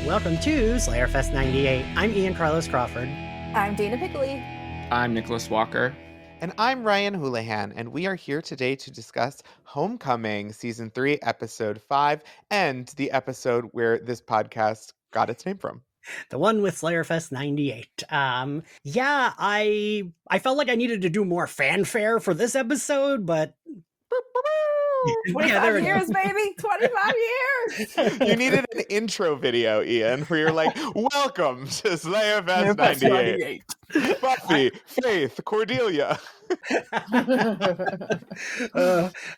Welcome to Slayerfest 98. I'm Ian Carlos Crawford. I'm Dana Piccoli. I'm Nicholas Walker. And I'm Ryan Houlihan, and we are here today to discuss Homecoming, Season 3, Episode 5, and the episode where this podcast got its name from. The one with Slayerfest 98. I felt like I needed to do more fanfare for this episode, but 25 years, baby! 25 years! You needed an intro video, Ian, where you're like, welcome to Slayerfest 98. Buffy, Faith, Cordelia.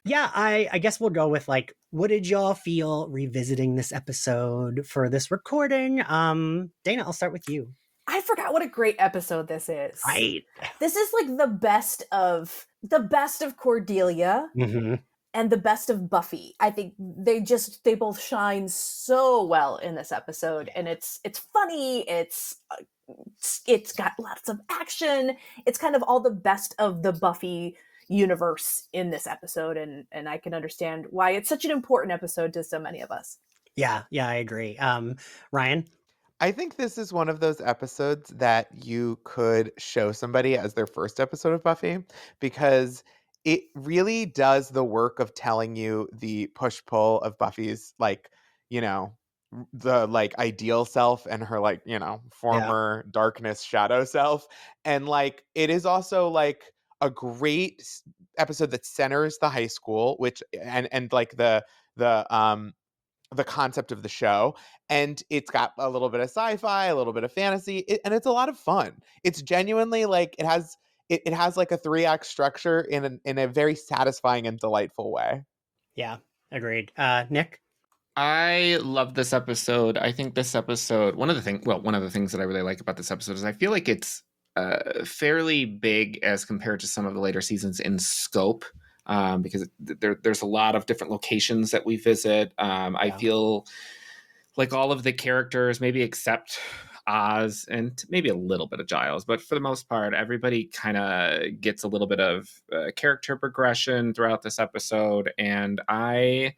I guess we'll go with what did y'all feel revisiting this episode for this recording? Dana, I'll start with you. I forgot what a great episode this is. Right. This is like the best of Cordelia. Mm-hmm. And the best of Buffy. I think they both shine so well in this episode, and it's funny. It's got lots of action. It's kind of all the best of the Buffy universe in this episode, and I can understand why it's such an important episode to so many of us. Yeah, I agree. Ryan? I think this is one of those episodes that you could show somebody as their first episode of Buffy, because it really does the work of telling you the push-pull of Buffy's, the ideal self and her, former darkness shadow self. And, it is also, a great episode that centers the high school, which, and the concept of the show. And it's got a little bit of sci-fi, a little bit of fantasy, and it's a lot of fun. It's genuinely, it has a 3-act structure in a very satisfying and delightful way. Yeah, agreed. Nick? I love this episode. I think this episode, one of the things that I really like about this episode is I feel like it's fairly big as compared to some of the later seasons in scope, because there's a lot of different locations that we visit. I feel like all of the characters, maybe except Oz and maybe a little bit of Giles, but for the most part, everybody kind of gets a little bit of character progression throughout this episode. And I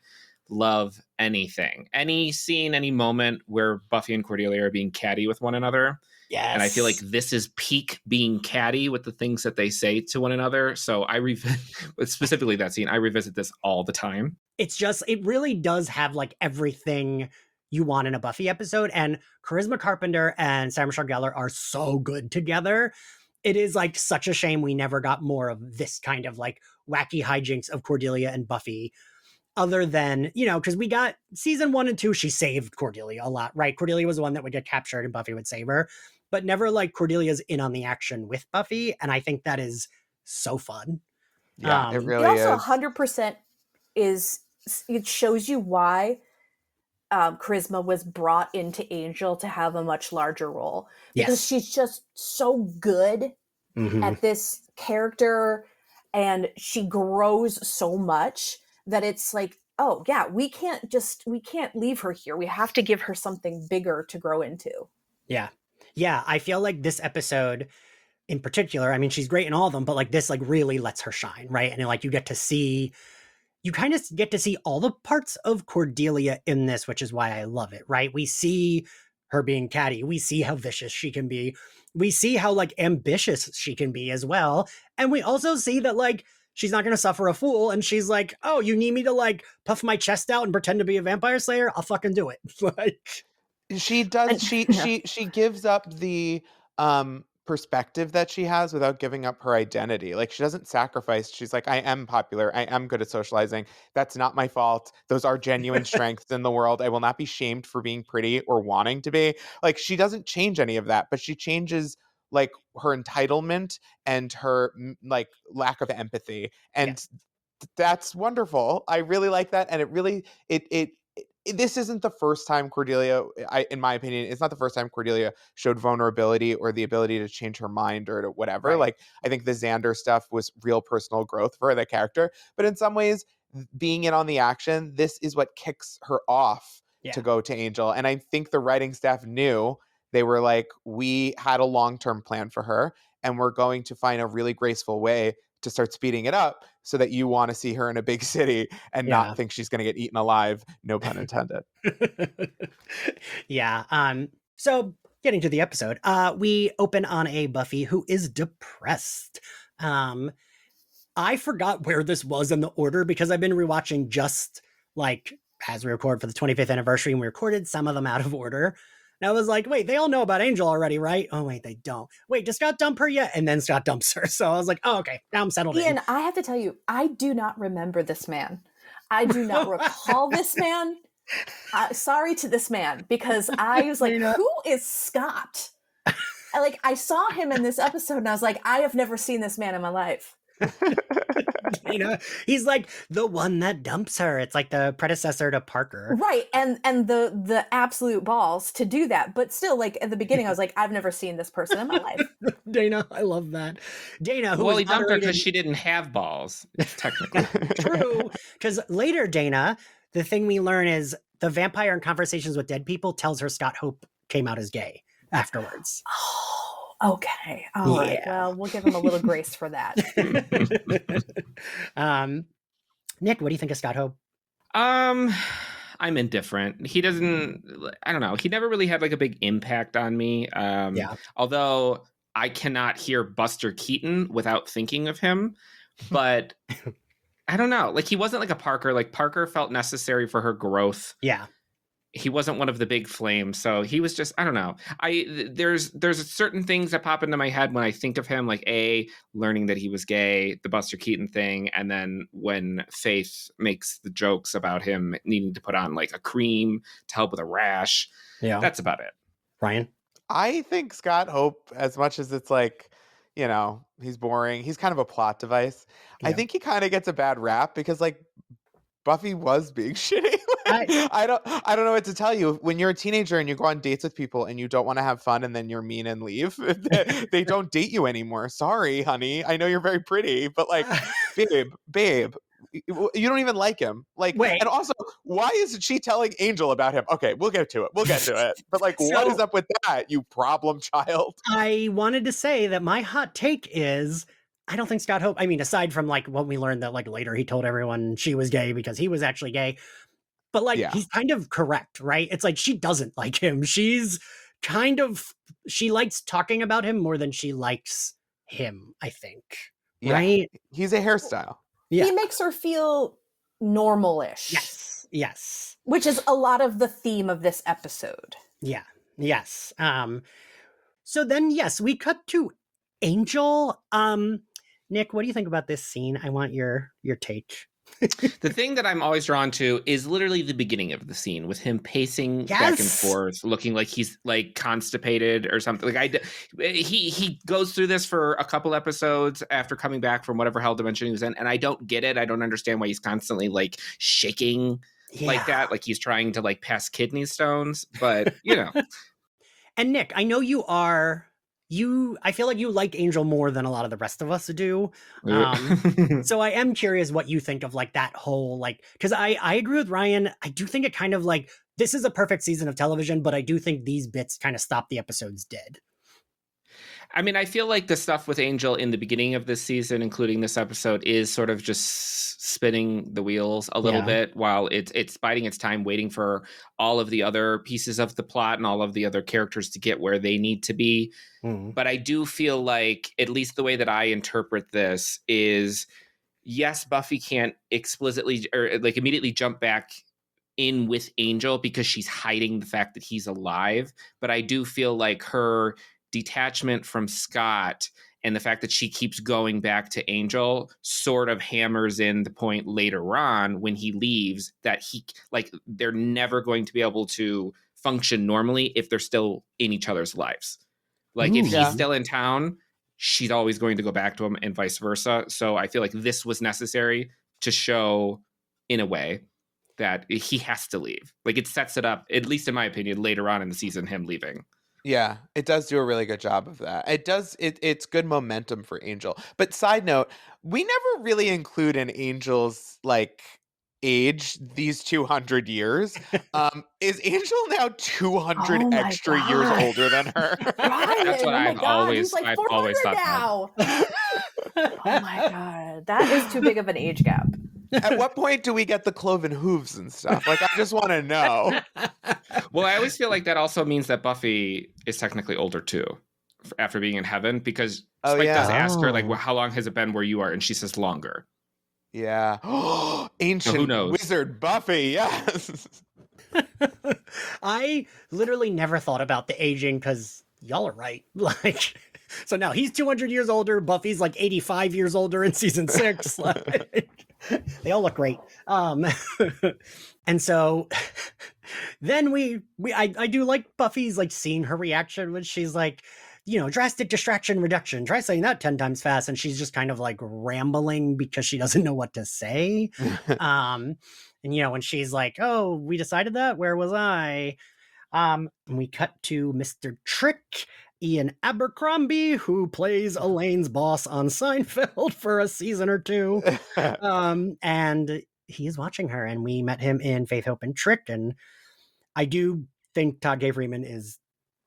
love any scene, any moment where Buffy and Cordelia are being catty with one another. Yes. And I feel like this is peak being catty with the things that they say to one another. So I specifically that scene, I revisit this all the time. It's just, it really does have everything you want in a Buffy episode, and Charisma Carpenter and Sarah Michelle Gellar are so good together. It is such a shame we never got more of this kind of wacky hijinks of Cordelia and Buffy, other than, because we got season 1 and 2, she saved Cordelia a lot, right? Cordelia was the one that would get captured and Buffy would save her, but never Cordelia's in on the action with Buffy, and I think that is so fun. Yeah, it really also is. 100% it shows you why Charisma was brought into Angel to have a much larger role, because she's just so good at this character, and she grows so much that it's oh yeah, we can't leave her here. We have to give her something bigger to grow into. Yeah, I feel like this episode in particular, I mean, she's great in all of them, but this really lets her shine, right? And you kind of get to see all the parts of Cordelia in this, which is why I love it, right? We see her being catty. We see how vicious she can be. We see how ambitious she can be as well. And we also see that she's not going to suffer a fool. And she's oh, you need me to puff my chest out and pretend to be a vampire slayer? I'll fucking do it. She does. She gives up the perspective that she has without giving up her identity. She doesn't sacrifice. She's I am popular. I am good at socializing. That's not my fault. Those are genuine strengths in the world. I will not be shamed for being pretty or wanting to be. She doesn't change any of that, but she changes her entitlement and her lack of empathy. And that's wonderful. I really like that. And it really, this isn't the first time Cordelia, in my opinion, it's not the first time Cordelia showed vulnerability or the ability to change her mind or to whatever. Right. I think the Xander stuff was real personal growth for the character. But in some ways, being in on the action, this is what kicks her off to go to Angel. And I think the writing staff knew. They were we had a long-term plan for her, and we're going to find a really graceful way to start speeding it up so that you want to see her in a big city and not think she's going to get eaten alive. No pun intended. Yeah. So getting to the episode, we open on a Buffy who is depressed. I forgot where this was in the order because I've been rewatching just like as we record for the 25th anniversary, and we recorded some of them out of order. And I was like, wait, they all know about Angel already, right? Oh, wait, they don't. Wait, does Scott dump her yet? And then Scott dumps her. So I was like, oh, okay, now I'm settled Ian, in. I have to tell you, I do not remember this man. I do not recall this man. Sorry to this man, because I was like, who is Scott? I saw him in this episode and I was like, I have never seen this man in my life. He's like the one that dumps her. It's like the predecessor to Parker, right? And the absolute balls to do that. But still, like at the beginning, I was like, I've never seen this person in my life. Dana, I love that. Dana, who he dumped her because she didn't have balls, technically. True, because later, Dana, the thing we learn is the vampire in Conversations with Dead People tells her Scott Hope came out as gay afterwards. Okay. All right. Well, we'll give him a little grace for that. Nick, what do you think of Scott Hope? I'm indifferent. He doesn't, I don't know. He never really had like a big impact on me. Although I cannot hear Buster Keaton without thinking of him, but I don't know. Like he wasn't like a Parker. Like Parker felt necessary for her growth. Yeah. He wasn't one of the big flames, so he was just, I don't know. There's certain things that pop into my head when I think of him, like learning that he was gay, the Buster Keaton thing, and then when Faith makes the jokes about him needing to put on like a cream to help with a rash. Yeah, that's about it. Ryan? I think Scott Hope, as much as it's like, he's boring, he's kind of a plot device. Yeah. I think he kind of gets a bad rap because like Buffy was being shitty. I don't know what to tell you. When you're a teenager and you go on dates with people and you don't want to have fun and then you're mean and leave, they don't date you anymore. Sorry, honey. I know you're very pretty, but like, babe, you don't even like him. Like, wait. And also, why isn't she telling Angel about him? Okay, we'll get to it. But like, what is up with that, you problem child? I wanted to say that my hot take is, I don't think Scott Hope, I mean, aside from like what we learned that like later he told everyone she was gay because he was actually gay, but like he's kind of correct, right? It's like she doesn't like him. She likes talking about him more than she likes him, I think. Yeah. Right? He's a hairstyle. Yeah. He makes her feel normal-ish. Yes. Which is a lot of the theme of this episode. Yeah. Yes. So then, yes, we cut to Angel. Nick, what do you think about this scene? I want your take. The thing that I'm always drawn to is literally the beginning of the scene with him pacing back and forth, looking like he's like constipated or something. Like he goes through this for a couple episodes after coming back from whatever hell dimension he was in, and I don't get it. I don't understand why he's constantly like shaking like that, like he's trying to like pass kidney stones. But And Nick, I know I feel like you like Angel more than a lot of the rest of us do. So I am curious what you think of like that whole, like, because I agree with Ryan. I do think it kind of like, this is a perfect season of television, but I do think these bits kind of stop the episodes dead. I mean, I feel like the stuff with Angel in the beginning of this season, including this episode, is sort of just spinning the wheels a little bit while it's biding its time, waiting for all of the other pieces of the plot and all of the other characters to get where they need to be. Mm-hmm. But I do feel like, at least the way that I interpret this is, yes, Buffy can't explicitly or like immediately jump back in with Angel because she's hiding the fact that he's alive. But I do feel like her detachment from Scott and the fact that she keeps going back to Angel sort of hammers in the point later on when he leaves that they're never going to be able to function normally if they're still in each other's lives. Like if he's still in town, she's always going to go back to him and vice versa. So I feel like this was necessary to show in a way that he has to leave. Like it sets it up, at least in my opinion, later on in the season, him leaving. Yeah, it does do a really good job of that. It's good momentum for Angel. But side note, we never really include in Angel's like age these 200 years. Is Angel now 200 extra years older than her? That's what I've always thought. Oh my god, that is too big of an age gap. At what point do we get the cloven hooves and stuff? Like, I just want to know. Well, I always feel like that also means that Buffy is technically older too, after being in heaven, because Spike does ask her, like, well, how long has it been where you are? And she says longer. Yeah. Ancient who knows? wizard Buffy, yes. I literally never thought about the aging because y'all are right. Like, so now he's 200 years older. Buffy's like 85 years older in season 6. Like, they all look great. And so then I do like Buffy's like seeing her reaction when she's like, you know, drastic distraction reduction. Try saying that 10 times fast. And she's just kind of like rambling because she doesn't know what to say. And, you know, when she's like, oh, we decided that? Where was I? And we cut to Mr. Trick, Ian Abercrombie, who plays Elaine's boss on Seinfeld for a season or 2. And he's watching her, and we met him in Faith, Hope, and Trick. And I do think Todd Gay Freeman is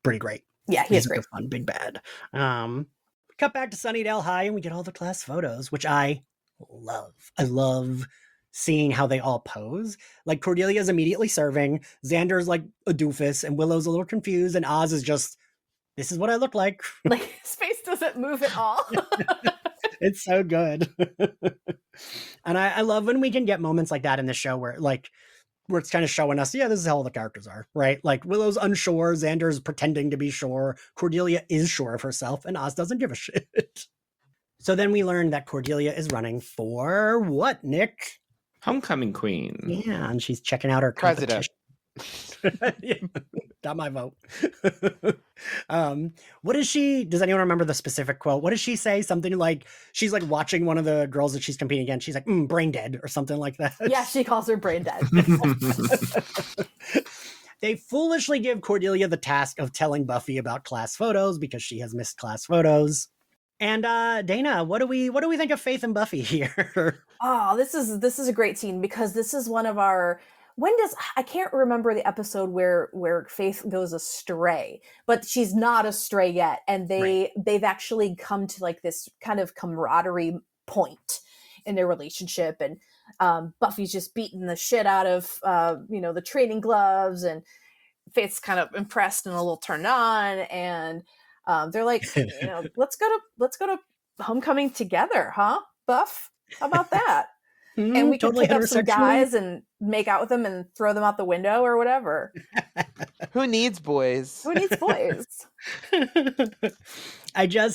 pretty great. Yeah, he's great. The fun big bad. Cut back to Sunnydale High, and we get all the class photos, which I love. I love seeing how they all pose. Like, Cordelia's immediately serving, Xander's like a doofus, and Willow's a little confused, and Oz is just, this is what I look like. Like, his face doesn't move at all. It's so good. And I love when we can get moments like that in the show where it's kind of showing us, yeah, this is how all the characters are, right? Like, Willow's unsure, Xander's pretending to be sure, Cordelia is sure of herself, and Oz doesn't give a shit. So then we learn that Cordelia is running for what, Nick? Homecoming queen. Yeah, and she's checking out her president. Yeah, got my vote. What does anyone remember the specific quote? What does she say? Something like, she's like watching one of the girls that she's competing against. She's like, brain dead, or something like that. Yeah, she calls her brain dead. They foolishly give Cordelia the task of telling Buffy about class photos because she has missed class photos. And Dana, what do we think of Faith and Buffy here? Oh, this is a great scene, because this is one of our, I can't remember the episode where Faith goes astray, but she's not astray yet, and they've actually come to like this kind of camaraderie point in their relationship, and Buffy's just beating the shit out of the training gloves, and Faith's kind of impressed and a little turned on, and they're like, let's go to homecoming together, huh, Buff? How about that? And we totally can pick up some guys and make out with them and throw them out the window or whatever. Who needs boys? Who needs boys? I do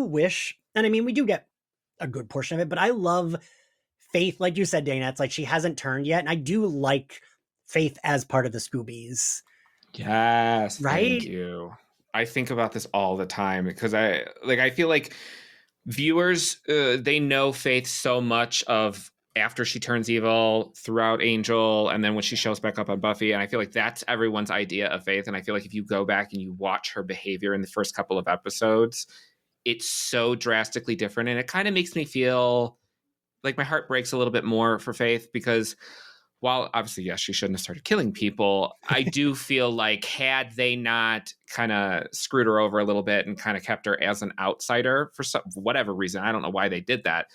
wish, and I mean, we do get a good portion of it, but I love Faith, like you said, Dana. It's like she hasn't turned yet, and I do like Faith as part of the Scoobies. Yes, right? Thank you. I think about this all the time because I feel like viewers, they know Faith so much of after she turns evil, throughout Angel, and then when she shows back up on Buffy. And I feel like that's everyone's idea of Faith. And I feel like if you go back and you watch her behavior in the first couple of episodes, it's so drastically different. And it kind of makes me feel like my heart breaks a little bit more for Faith, because while obviously, yes, she shouldn't have started killing people, I do feel like had they not kind of screwed her over a little bit and kind of kept her as an outsider for whatever reason, I don't know why they did that,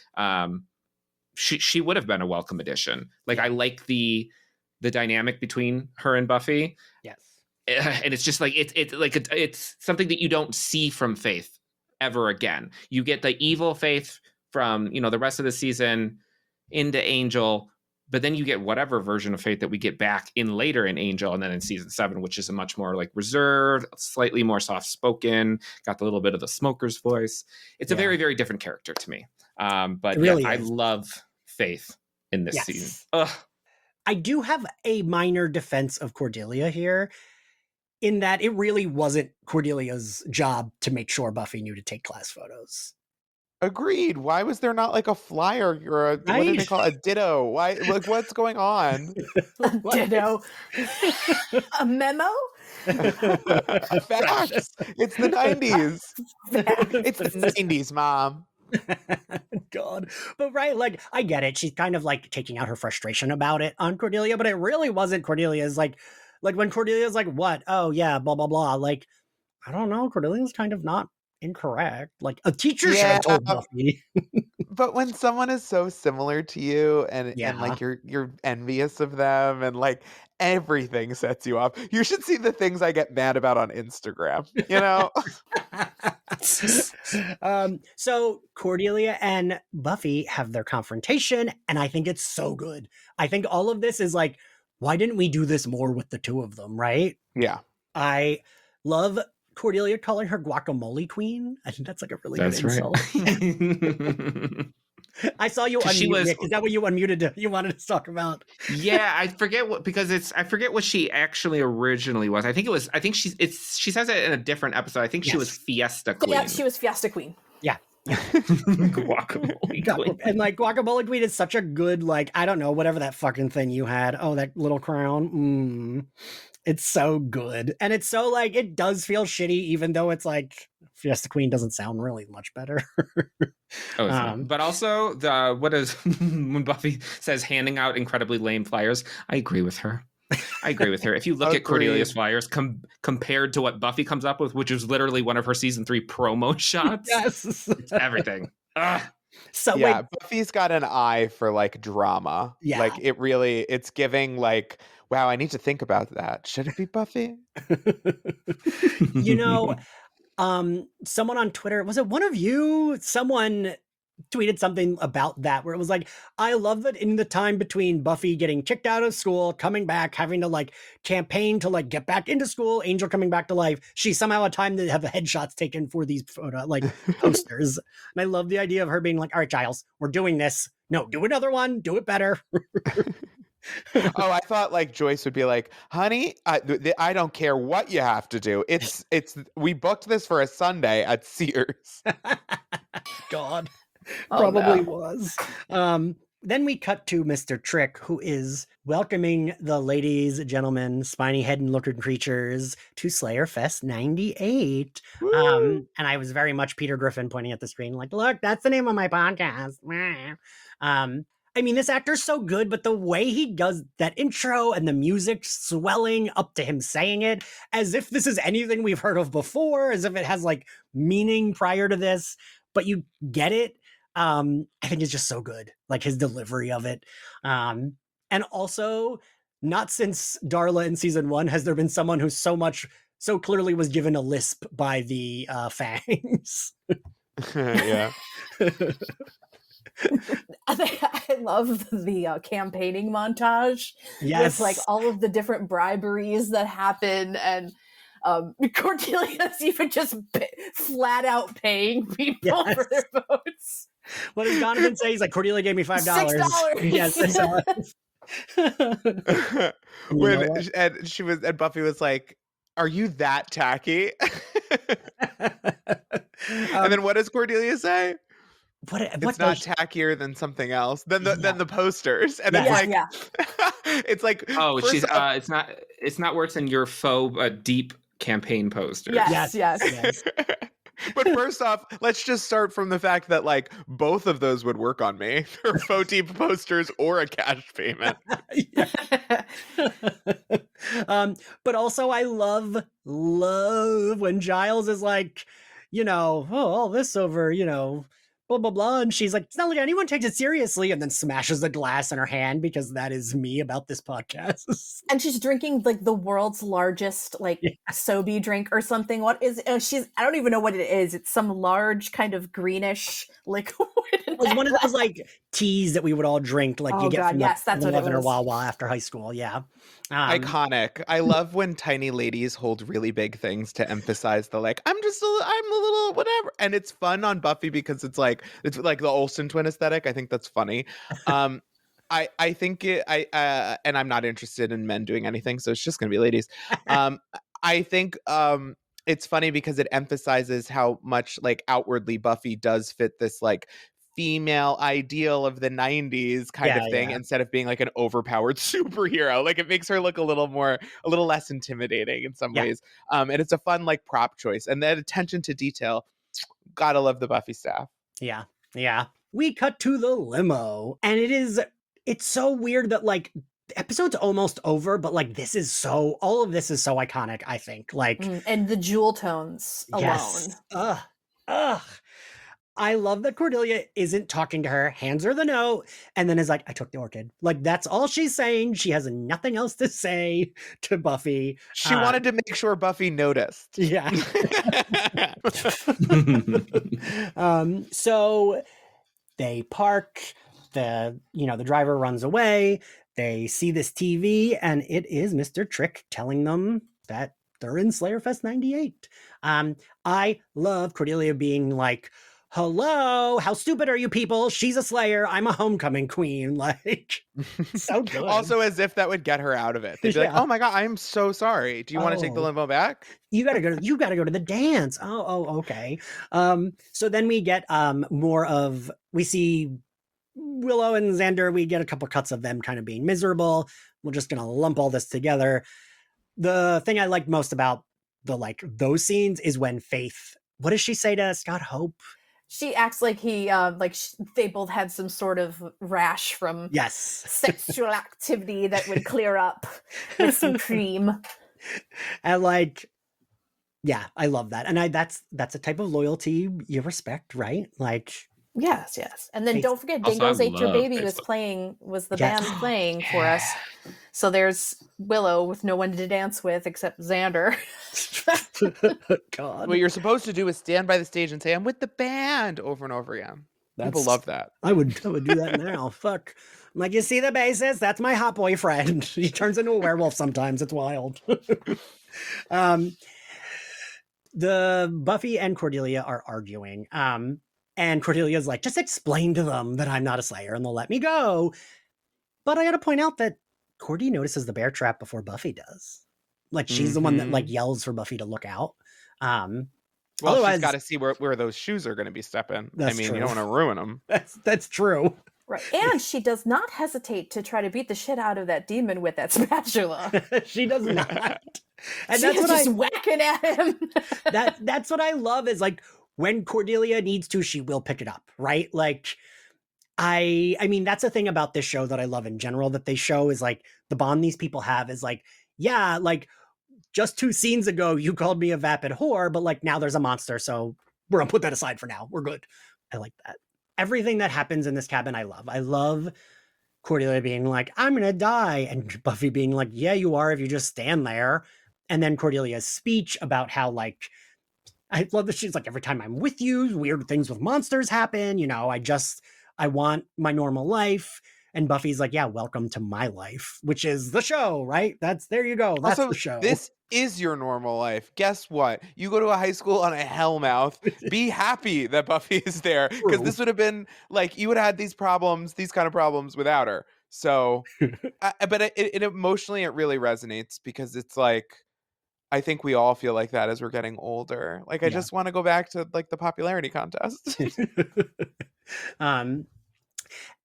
she would have been a welcome addition. Like, I like the dynamic between her and Buffy. Yes. And it's just like, it's something that you don't see from Faith ever again. You get the evil Faith from, the rest of the season into Angel, but then you get whatever version of Faith that we get back in later in Angel, and then in season 7, which is a much more like reserved, slightly more soft-spoken, got the little bit of the smoker's voice. It's a very, very different character to me. But really, I love Faith in this season. Ugh. I do have a minor defense of Cordelia here, in that it really wasn't Cordelia's job to make sure Buffy knew to take class photos. Agreed. Why was there not like a flyer or what do they call it? A ditto? Why? Like, what's going on? A ditto. A memo? Facts. It's the 90s. It's the 90s, Mom. God. But like, I get it. She's kind of like taking out her frustration about it on Cordelia, but it really wasn't Cordelia's. Like when Cordelia's like, what? Oh yeah, blah, blah, blah. Like, I don't know. Cordelia's kind of not incorrect. Like a teacher should have told Buffy. But when someone is so similar to you and like you're envious of them and like everything sets you off, you should see the things I get mad about on Instagram, you know? So Cordelia and Buffy have their confrontation, and I think it's so good. I think all of this is like, why didn't we do this more with the two of them, right? Yeah. I love Cordelia calling her guacamole queen. I think that's like a really good insult. I saw you unmute, Nick. Is that what you unmuted? You wanted to talk about? Yeah, I forget what she actually originally was. I think she says it in a different episode. I think she was Fiesta Queen. Yeah, she was Fiesta Queen. Yeah. Guacamole Queen. And like Guacamole Queen is such a good, like, I don't know, whatever that fucking thing you had. Oh, that little crown. It's so good. And it's so like, it does feel shitty, even though it's like Fiesta Queen doesn't sound really much better. But also when Buffy says handing out incredibly lame flyers, I agree with her. If you look at Cordelia's flyers compared to what Buffy comes up with, which is literally one of her season 3 promo shots, yes, it's everything. So yeah, Buffy's got an eye for like drama. Yeah, like it's giving like, wow, I need to think about that. Should it be Buffy? You know, someone on Twitter, was it one of you? Someone tweeted something about that where it was like, I love that in the time between Buffy getting kicked out of school, coming back, having to like campaign to like get back into school, Angel coming back to life, she somehow had time to have headshots taken for these like posters. And I love the idea of her being like, all right, Giles, we're doing this. No, do another one, do it better. Oh, I thought like Joyce would be like, honey, I don't care what you have to do. We booked this for a Sunday at Sears. God. Probably was. Then we cut to Mr. Trick, who is welcoming the ladies, gentlemen, spiny head and looking creatures to Slayerfest 98. And I was very much Peter Griffin pointing at the screen like, look, that's the name of my podcast. I mean, this actor's so good, but the way he does that intro and the music swelling up to him saying it, as if this is anything we've heard of before, as if it has like meaning prior to this, but you get it. I think it's just so good, like his delivery of it. And also, not since Darla in season 1 has there been someone who so clearly was given a lisp by the fangs. Yeah. I love the campaigning montage. Yes. With like all of the different briberies that happen, and Cordelia's even just flat out paying people for their votes. What does Donovan say? He's like, Cordelia gave me $5. $6. Yes, and Buffy was like, are you that tacky? And then what does Cordelia say? It's not tackier than something else than the posters, and it's like, it's like, oh, it's not worse than your faux deep campaign posters. Yes. But first off, let's just start from the fact that like both of those would work on me. Or faux deep posters or a cash payment. But also I love when Giles is like, you know, oh, all this over, you know, blah, blah, blah. And she's like, it's not like anyone takes it seriously, and then smashes the glass in her hand, because that is me about this podcast. And she's drinking like the world's largest like Sobe drink or something. What is I don't even know what it is. It's some large kind of greenish liquid. It was one of those like teas that we would all drink, like you get from that's what it was. Or Wawa after high school. Yeah. Iconic. I love when tiny ladies hold really big things to emphasize the like, I'm a little whatever. And it's fun on Buffy because it's like the Olsen twin aesthetic. I think that's funny. I think and I'm not interested in men doing anything, so it's just gonna be ladies. I think it's funny because it emphasizes how much like outwardly Buffy does fit this like female ideal of the 90s kind of thing, instead of being like an overpowered superhero. Like it makes her look a little less intimidating in some ways. And it's a fun like prop choice, and that attention to detail. Gotta love the Buffy staff. Yeah. We cut to the limo, and it's so weird that like the episode's almost over, but like all of this is so iconic, I think. Like, and the jewel tones alone. Ugh. I love that Cordelia isn't talking to her, hands her the note, and then is like, I took the orchid. Like, that's all she's saying. She has nothing else to say to Buffy. She wanted to make sure Buffy noticed. Yeah. So they park, the driver runs away. They see this TV, and it is Mr. Trick telling them that they're in Slayerfest 98. I love Cordelia being like, hello, how stupid are you people? She's a Slayer. I'm a homecoming queen. Like, so good. Also, as if that would get her out of it. They'd be like, oh my God, I'm so sorry. Do you want to take the limo back? You gotta go to the dance. Okay. So then we get we see Willow and Xander. We get a couple cuts of them kind of being miserable. We're just gonna lump all this together. The thing I liked most about those scenes is when Faith, what does she say to Scott Hope? She acts like they both had some sort of rash from sexual activity that would clear up with some cream. And yeah, I love that. And that's a type of loyalty you respect, right? Like, yes. And then don't forget, Dingoes Ate Your Baby was the band playing for us. So there's Willow with no one to dance with except Xander. God. What you're supposed to do is stand by the stage and say, I'm with the band over and over again. People love that. I would do that now. Fuck. I'm like, you see the bassist? That's my hot boyfriend. He turns into a werewolf sometimes. It's wild. The Buffy and Cordelia are arguing. And Cordelia's like, just explain to them that I'm not a Slayer and they'll let me go. But I gotta point out that Cordy notices the bear trap before Buffy does. Like, she's the one that yells for Buffy to look out. Well, otherwise, she's got to see where those shoes are going to be stepping. I mean, true. You don't want to ruin them. That's true. Right. And she does not hesitate to try to beat the shit out of that demon with that spatula. She does not. And that's what just whacking at him. That's what I love is like, when Cordelia needs to, she will pick it up, right? Like, I mean, that's the thing about this show that I love in general, that they show is like the bond these people have is like, yeah, like just 2 scenes ago, you called me a vapid whore, but like now there's a monster. So we're gonna put that aside for now. We're good. I like that. Everything that happens in this cabin, I love. I love Cordelia being like, I'm gonna die. And Buffy being like, yeah, you are if you just stand there. And then Cordelia's speech about how like, I love that she's like, every time I'm with you, weird things with monsters happen. You know, I want my normal life. And Buffy's like, yeah, welcome to my life, which is the show, right? There you go. That's also the show. This is your normal life. Guess what? You go to a high school on a hellmouth. Be happy that Buffy is there. Because this would have been like, you would have had these kind of problems without her. So, but it emotionally, it really resonates because it's like, I think we all feel like that as we're getting older. Like, I just want to go back to like the popularity contest. And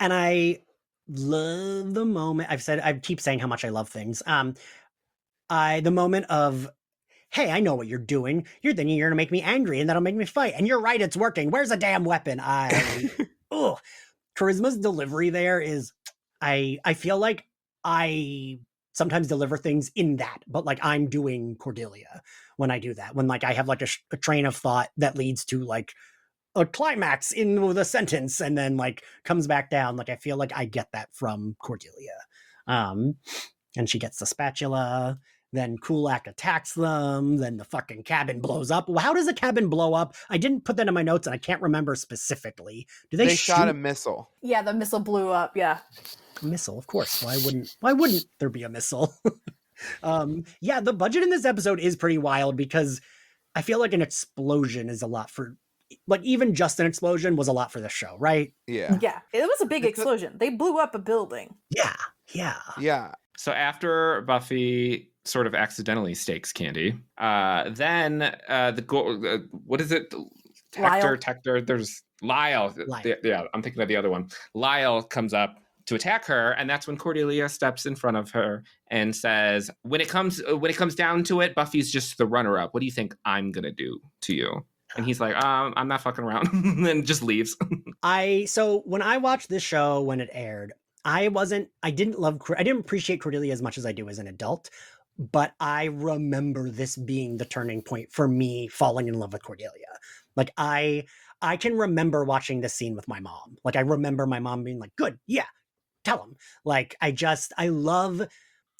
I love the moment. I keep saying how much I love things. The moment of, hey, I know what you're doing. You're thinking you're gonna make me angry and that'll make me fight. And you're right, it's working. Where's the damn weapon? Charisma's delivery there is, I feel like I sometimes deliver things in that, but like I'm doing Cordelia when I do that. When like I have like a train of thought that leads to like a climax in the sentence and then like comes back down. Like I feel like I get that from Cordelia. And she gets the spatula, then Kulak attacks them, then the fucking cabin blows up. Well, how does the cabin blow up? I didn't put that in my notes and I can't remember specifically. Do they shot a missile? Yeah, the missile blew up, yeah. Missile, of course. Why wouldn't there be a missile? Yeah, the budget in this episode is pretty wild because I feel like an explosion is a lot for, like, even just an explosion was a lot for the show, right? Yeah. Yeah, it was a big explosion. They blew up a building. Yeah. So after Buffy sort of accidentally stakes Candy, then what is it? Tector, there's Lyle. Yeah, I'm thinking of the other one. Lyle comes up to attack her, and that's when Cordelia steps in front of her and says, when it comes down to it, Buffy's just the runner-up. What do you think I'm gonna do to you? And he's like, I'm not fucking around, and just leaves. So when I watched this show when it aired, I didn't appreciate Cordelia as much as I do as an adult, but I remember this being the turning point for me falling in love with Cordelia. Like I can remember watching this scene with my mom. Like I remember my mom being like, good, yeah, tell him. Like I love,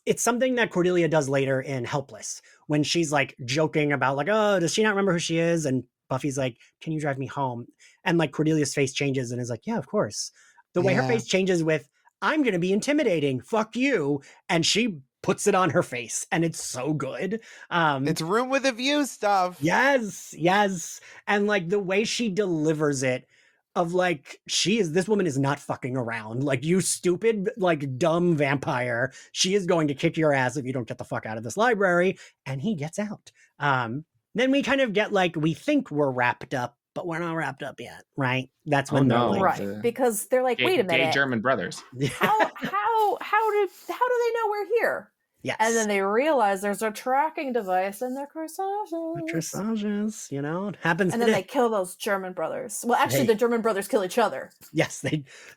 it's something that Cordelia does later in Helpless when she's like joking about like, oh, does she not remember who she is? And Buffy's like, can you drive me home? And like Cordelia's face changes and is like, yeah, of course. The way her Yeah. face changes with, I'm going to be intimidating, fuck you. And she puts it on her face and it's so good. It's room with a view stuff. Yes. And like the way she delivers it of like, this woman is not fucking around. Like, you stupid, like dumb vampire. She is going to kick your ass if you don't get the fuck out of this library. And he gets out. Then we kind of get like, we think we're wrapped up, but we're not wrapped up yet, right? That's when they're like, right, because they're like, wait a minute, gay German brothers. How do they know we're here? Yes. And then they realize there's a tracking device in their corsages. Corsages, you know, it happens. And then they kill those German brothers. Well, actually, the German brothers kill each other. Yes,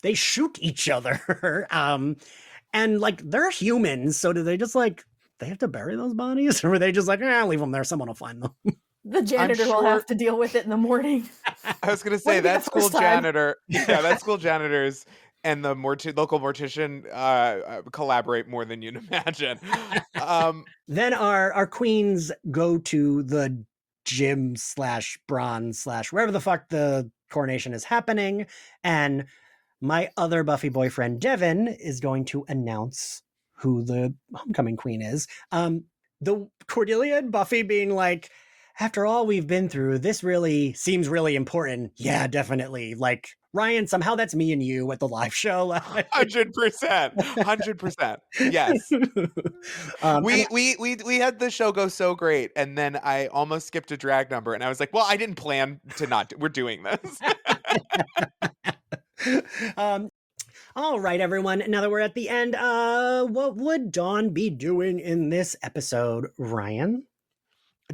they shoot each other. And like they're humans, so do they just like they have to bury those bodies, or were they just like, leave them there, someone will find them? The janitor will have to deal with it in the morning. I was gonna say that school janitor, that school janitors and the local mortician collaborate more than you'd imagine. Then our queens go to the gym / bronze / wherever the fuck the coronation is happening, and my other Buffy boyfriend Devin is going to announce who the homecoming queen is. The Cordelia and Buffy being like, after all we've been through, this really seems really important. Yeah, definitely. Like, Ryan, somehow that's me and you at the live show. 100%. Yes. We had the show go so great, and then I almost skipped a drag number, and I was like, well, I didn't plan to not. We're doing this. All right, everyone. Now that we're at the end, what would Dawn be doing in this episode, Ryan?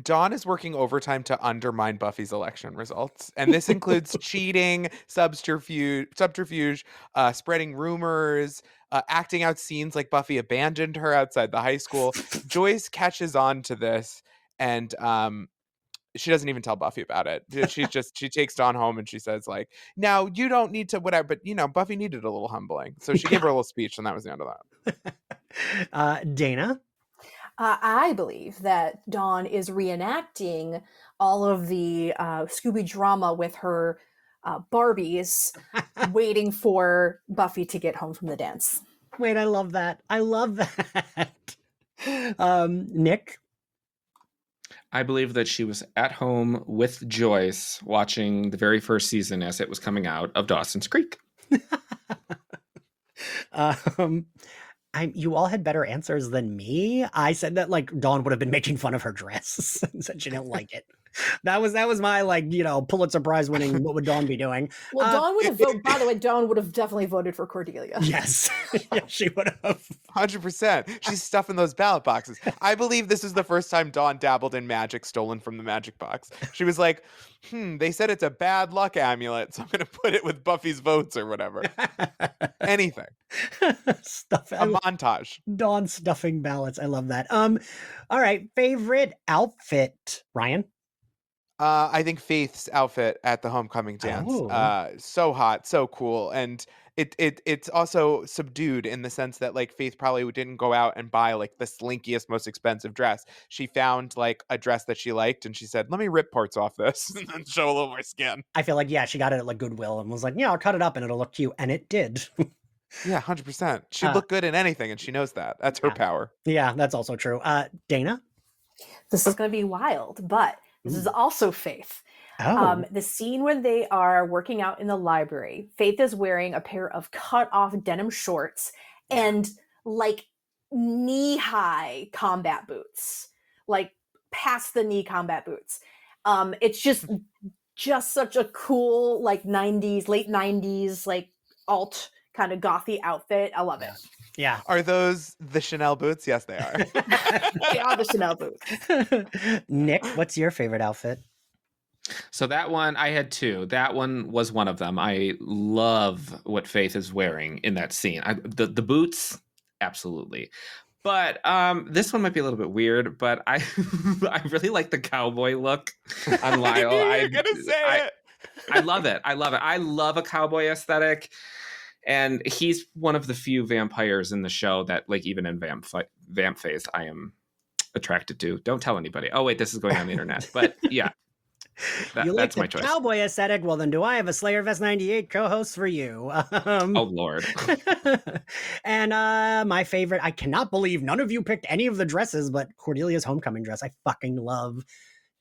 Dawn is working overtime to undermine Buffy's election results. And this includes cheating, subterfuge, spreading rumors, acting out scenes like Buffy abandoned her outside the high school. Joyce catches on to this, and she doesn't even tell Buffy about it. She takes Dawn home and she says like, now you don't need to whatever, but you know, Buffy needed a little humbling. So she gave her a little speech, and that was the end of that. Dana? I believe that Dawn is reenacting all of the Scooby drama with her Barbies, waiting for Buffy to get home from the dance. Wait, I love that. Nick? I believe that she was at home with Joyce watching the very first season as it was coming out of Dawson's Creek. You all had better answers than me. I said that like Dawn would have been making fun of her dress and said she didn't like it. That was my like, you know, Pulitzer Prize winning. What would Dawn be doing? Well, Dawn would have voted. By the way, Dawn would have definitely voted for Cordelia. Yes, yeah, she would have. 100%. She's stuffing those ballot boxes. I believe this is the first time Dawn dabbled in magic stolen from the magic box. She was like, they said it's a bad luck amulet, so I'm going to put it with Buffy's votes or whatever. Anything. A montage. Dawn stuffing ballots. I love that. All right. Favorite outfit, Ryan? I think Faith's outfit at the homecoming dance. So hot, so cool. And it's also subdued in the sense that like Faith probably didn't go out and buy like the slinkiest, most expensive dress. She found like a dress that she liked and she said, let me rip parts off this and then show a little more skin. I feel like, yeah, she got it at like Goodwill and was like, yeah, I'll cut it up and it'll look cute. And it did. Yeah, 100%. She'd look good in anything and she knows that. That's her power. Yeah, that's also true. Dana? This is going to be wild, but this is also Faith. The scene when they are working out in the library, Faith is wearing a pair of cut-off denim shorts and like knee-high combat boots, like past the knee combat boots. It's just such a cool like 90s, late 90s, like alt kind of gothy outfit. I love it. Yeah. Are those the Chanel boots? Yes, they are. They are the Chanel boots. Nick, what's your favorite outfit? So that one, I had two. That one was one of them. I love what Faith is wearing in that scene. The boots, absolutely. But this one might be a little bit weird, but I I really like the cowboy look on Lyle. I knew you were gonna say it. I love it. I love it. I love a cowboy aesthetic. And he's one of the few vampires in the show that, like, even in vamp phase, I am attracted to. Don't tell anybody. Oh, wait, this is going on the internet. But yeah, you like that's the my choice. Cowboy aesthetic? Well, then do I have a Slayerfest 98 co-host for you? Oh, Lord. And my favorite, I cannot believe none of you picked any of the dresses, but Cordelia's homecoming dress, I fucking love.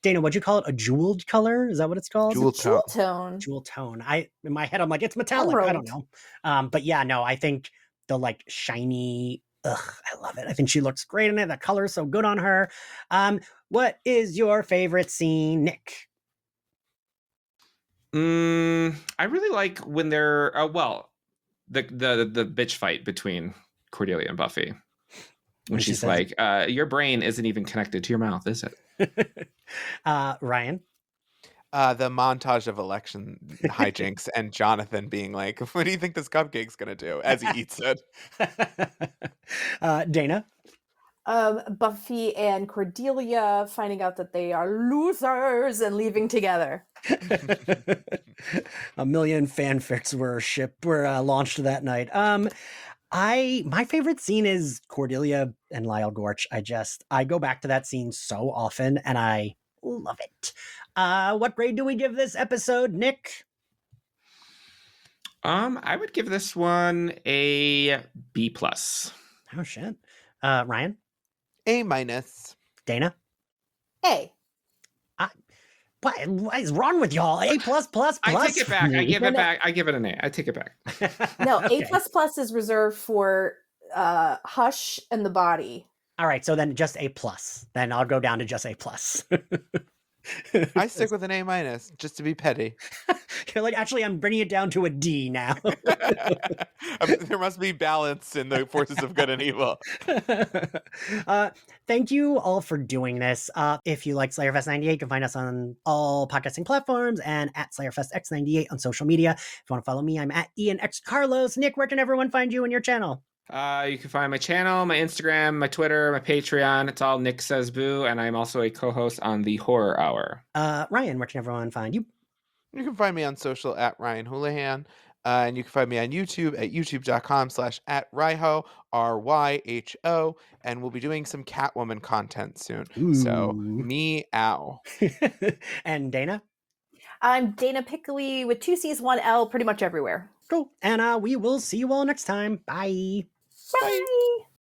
Dana, what'd you call it? A jeweled color? Is that what it's called? Jewel tone. Jewel tone. In my head, I'm like, it's metallic. I don't know. But yeah, no, I think the like shiny, I love it. I think she looks great in it. The color is so good on her. What is your favorite scene, Nick? I really like when they're the bitch fight between Cordelia and Buffy. When she's says, like, your brain isn't even connected to your mouth, is it? Ryan? The montage of election hijinks and Jonathan being like, what do you think this cupcake's going to do as he eats it? Dana? Buffy and Cordelia finding out that they are losers and leaving together. A million fanfics were launched that night. My favorite scene is Cordelia and Lyle Gorch. I go back to that scene so often and I love it. What grade do we give this episode, Nick? I would give this one a B+. Oh shit. Ryan? A-. Dana? A. What is wrong with y'all? A++++. I take it back. I give it back. I give it an A. I take it back. No, okay. A++ is reserved for Hush and the Body. All right, so then just A+. Then I'll go down to just A+. I stick with an A- just to be petty. You're like, actually, I'm bringing it down to a D now. There must be balance in the forces of good and evil. Thank you all for doing this. If you like Slayerfest 98, you can find us on all podcasting platforms and at SlayerFestX98 on social media. If you want to follow me, I'm at Ian X Carlos. Nick, where can everyone find you and your channel? You can find my channel, my Instagram, my Twitter, my Patreon. It's all Nick Says Boo, and I'm also a co-host on the Horror Hour. Ryan, where can everyone find you? You can find me on social at Ryan Houlihan. And you can find me on YouTube at youtube.com/@Ryho, RYHO. And we'll be doing some Catwoman content soon. Ooh. So, meow. And Dana? I'm Dana Pickley with 2 C's, 1 L, pretty much everywhere. Cool. And we will see you all next time. Bye. Bye.